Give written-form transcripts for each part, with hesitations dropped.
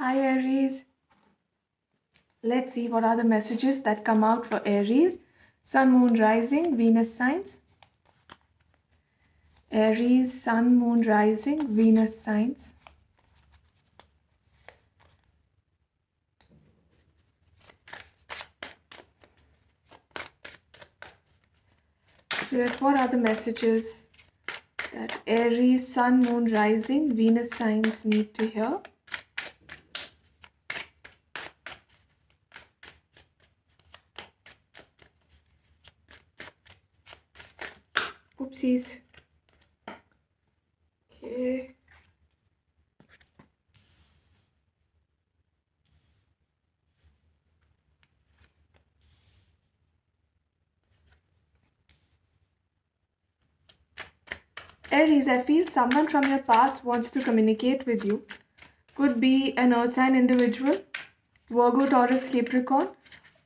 Hi Aries. Let's see what are the messages that come out for Aries. Sun, Moon, Rising, Venus signs. Aries, Sun, Moon, Rising, Venus signs. What are the messages that Aries, Sun, Moon, Rising, Venus signs need to hear? Oopsies. Okay. Aries, I feel someone from your past wants to communicate with you. Could be an earth sign individual, Virgo, Taurus, Capricorn,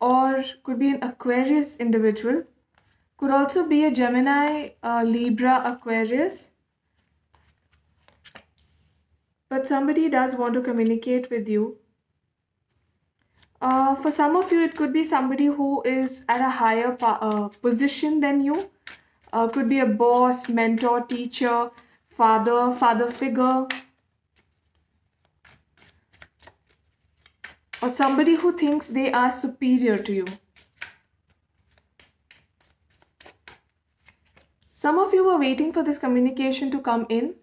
or could be an Aquarius individual. Could also be a Gemini, Libra, Aquarius. But somebody does want to communicate with you. For some of you, it could be somebody who is at a higher position than you. Could be a boss, mentor, teacher, father figure. Or somebody who thinks they are superior to you. Some of you were waiting for this communication to come in.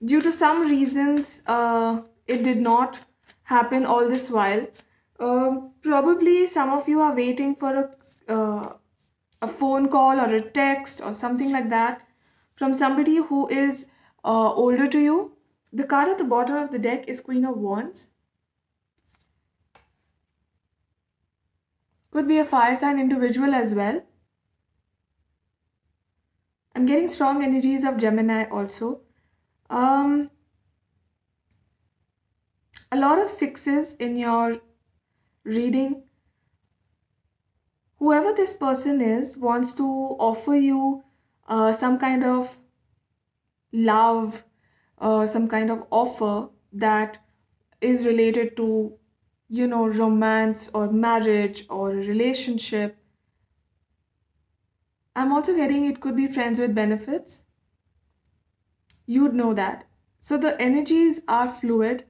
Due to some reasons, it did not happen all this while. Probably some of you are waiting for a phone call or a text or something like that from somebody who is older to you. The card at the bottom of the deck is Queen of Wands. Could be a fire sign individual as well. I'm getting strong energies of Gemini also. A lot of sixes in your reading. Whoever this person is wants to offer you some kind of love, some kind of offer that is related to, romance or marriage or a relationship. I'm also getting it could be friends with benefits. You'd know that. So the energies are fluid.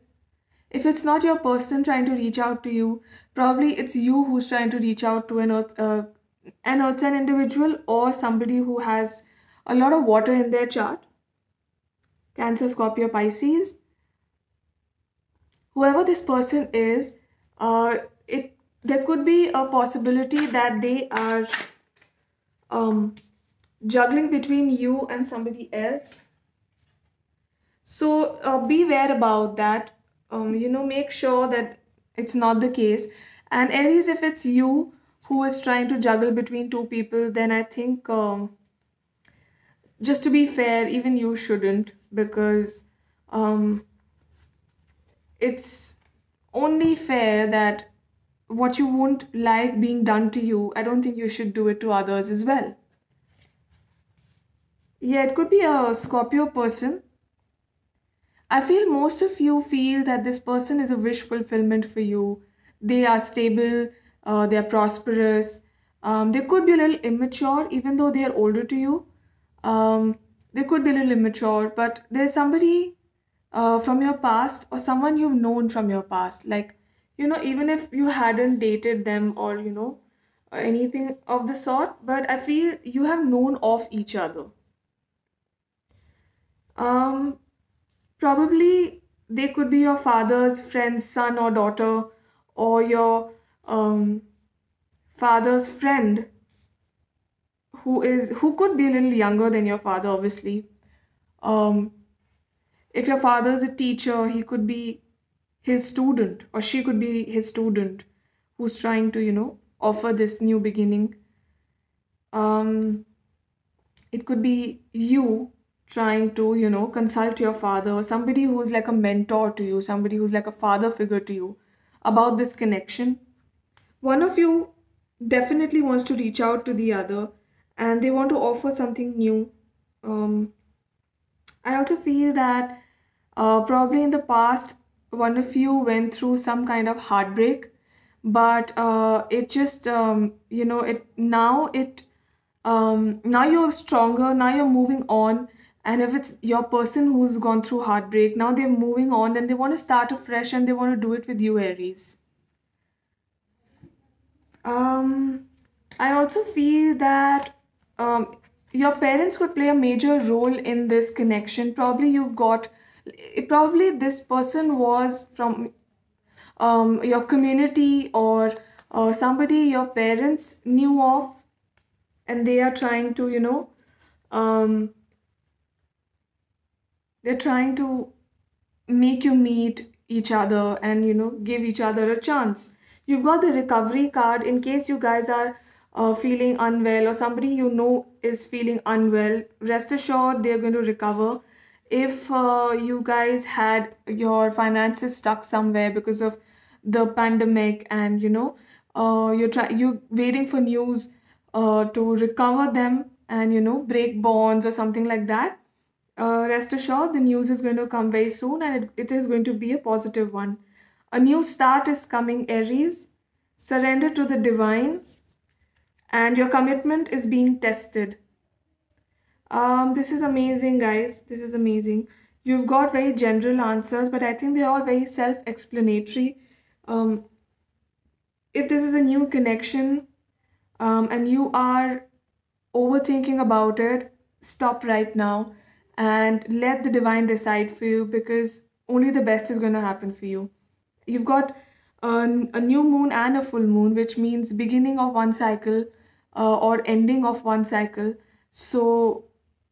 If it's not your person trying to reach out to you, probably it's you who's trying to reach out to an earth sign individual or somebody who has a lot of water in their chart. Cancer, Scorpio, Pisces. Whoever this person is, there could be a possibility that they are juggling between you and somebody else. So beware about that. Make sure that it's not the case. And Aries, if it's you who is trying to juggle between two people, then I think just to be fair, even you shouldn't, because it's only fair that what you won't like being done to you, I don't think you should do it to others as well. Yeah, it could be a Scorpio person. I feel most of you feel that this person is a wish fulfillment for you. They are stable, they are prosperous. They could be a little immature, even though they are older to you. They could be a little immature, but there's somebody from your past or someone you've known from your past. Like, even if you hadn't dated them or, or anything of the sort, but I feel you have known of each other. Um, Probably they could be your father's friend's son or daughter, or your father's friend who could be a little younger than your father, obviously. Um, if your father is a teacher, he could be his student, or she could be his student who's trying to, offer this new beginning. Um, it could be you trying to, consult your father, somebody who's like a mentor to you, somebody who's like a father figure to you about this connection. One of you definitely wants to reach out to the other and they want to offer something new. I also feel that Probably in the past, one of you went through some kind of heartbreak, but it just now you're stronger. Now you're moving on, and if it's your person who's gone through heartbreak, now they're moving on and they want to start afresh and they want to do it with you, Aries. Um, I also feel that your parents could play a major role in this connection. Probably this person was from your community, or somebody your parents knew of, and they are trying to, um, they're trying to make you meet each other and give each other a chance. You've got the recovery card in case you guys are feeling unwell, or somebody is feeling unwell. Rest assured they're going to recover. If you guys had your finances stuck somewhere because of the pandemic, and you waiting for news to recover them and break bonds or something like that, rest assured, the news is going to come very soon, and it is going to be a positive one. A new start is coming, Aries. Surrender to the divine, and your commitment is being tested. This is amazing, guys. This is amazing. You've got very general answers, but I think they're all very self explanatory. Um, if this is a new connection, and you are overthinking about it, stop right now and let the divine decide for you, because only the best is going to happen for you. You've got a new moon and a full moon, which means beginning of one cycle, or ending of one cycle. So,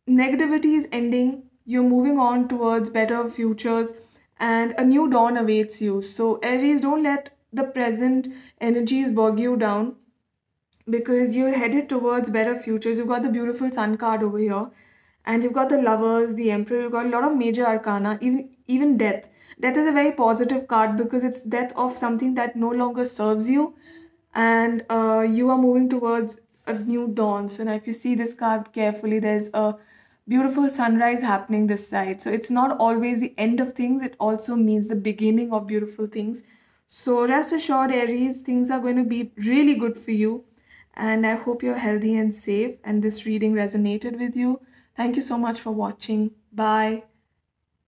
negativity is ending, you're moving on towards better futures, and a new dawn awaits you. So, Aries, don't let the present energies bog you down, because you're headed towards better futures. You've got the beautiful sun card over here, and you've got the lovers, the emperor. You've got a lot of major arcana, even death. Death is a very positive card because it's death of something that no longer serves you, and you are moving towards a new dawn. So now if you see this card carefully, there's a beautiful sunrise happening this side. So it's not always the end of things, it also means the beginning of beautiful things. So rest assured, Aries, things are going to be really good for you. And I hope you're healthy and safe, and this reading resonated with you. Thank you so much for watching. Bye.